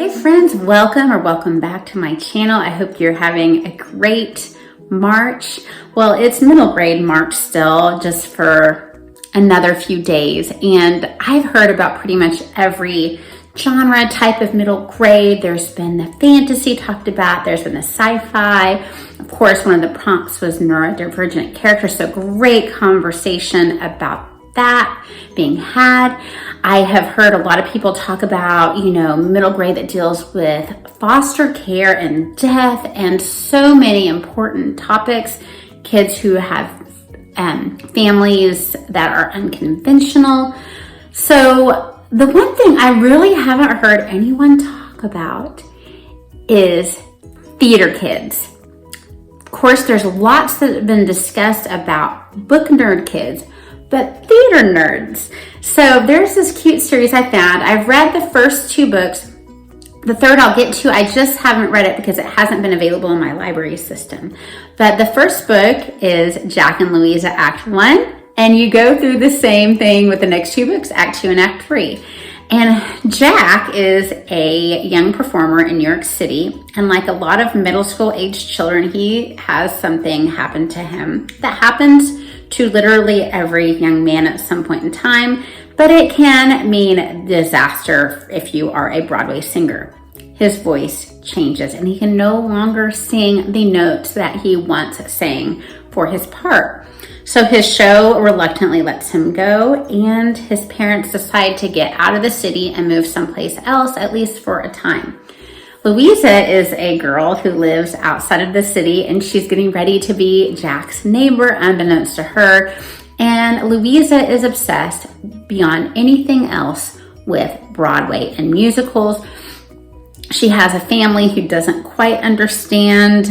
Hey friends, welcome back to my channel. I hope you're having a great March. Well, it's middle grade March still, just for another few days. And I've heard about pretty much every genre type of middle grade. There's been the fantasy talked about, there's been the sci-fi. Of course, one of the prompts was neurodivergent characters, so great conversation about that being had. I have heard a lot of people talk about, middle grade that deals with foster care and death and so many important topics. Kids who have families that are unconventional. So the one thing I really haven't heard anyone talk about is theater kids. Of course, there's lots that have been discussed about book nerd kids, but theater nerds. So there's this cute series I found. I've read the first two books. The third I'll get to. I just haven't read it because it hasn't been available in my library system. But the first book is Jack and Louisa Act 1. And you go through the same thing with the next two books, Act 2 and Act 3. And Jack is a young performer in New York City. And like a lot of middle school age children, he has something happen to him that happens to literally every young man at some point in time, but it can mean disaster if you are a Broadway singer. His voice changes and he can no longer sing the notes that he once sang for his part. So his show reluctantly lets him go, and his parents decide to get out of the city and move someplace else, at least for a time. Louisa is a girl who lives outside of the city, and she's getting ready to be Jack's neighbor, unbeknownst to her. And Louisa is obsessed beyond anything else with Broadway and musicals. She has a family who doesn't quite understand.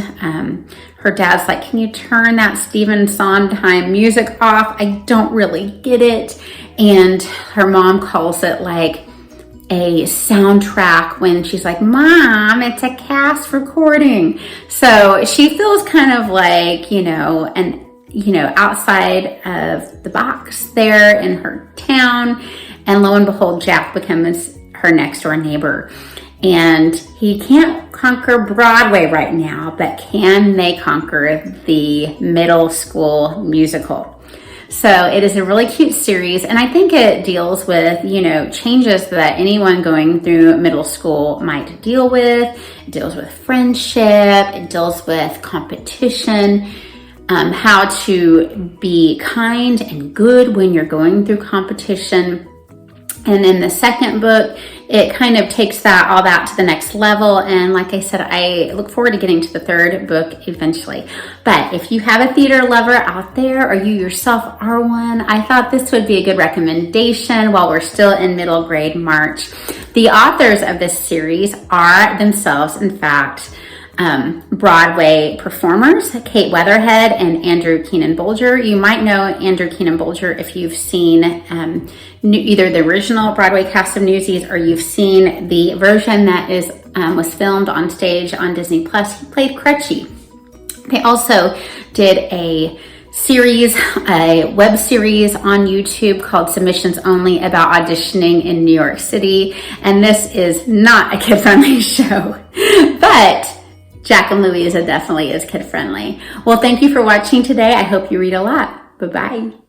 Her dad's like, "Can you turn that Stephen Sondheim music off? I don't really get it." And her mom calls it like a soundtrack when she's like, "Mom, it's a cast recording." So she feels kind of like, outside of the box there in her town. And lo and behold, Jack becomes her next door neighbor. And he can't conquer Broadway right now, but can they conquer the middle school musical? So it is a really cute series, and I think it deals with, changes that anyone going through middle school might deal with. It deals with friendship, it deals with competition, how to be kind and good when you're going through competition. And in the second book, it kind of takes all that to the next level. And like I said, I look forward to getting to the third book eventually. But if you have a theater lover out there, or you yourself are one, I thought this would be a good recommendation while we're still in middle grade March. The authors of this series are themselves, in fact, Broadway performers, Kate Wetherhead and Andrew Keenan-Bolger. You might know Andrew Keenan-Bolger if you've seen either the original Broadway cast of Newsies, or you've seen the version that was filmed on stage on Disney Plus. He played Crutchy. They also did a web series on YouTube called Submissions Only about auditioning in New York City. And this is not a kid-friendly show, but Jack and Louisa definitely is kid-friendly. Well, thank you for watching today. I hope you read a lot. Bye-bye.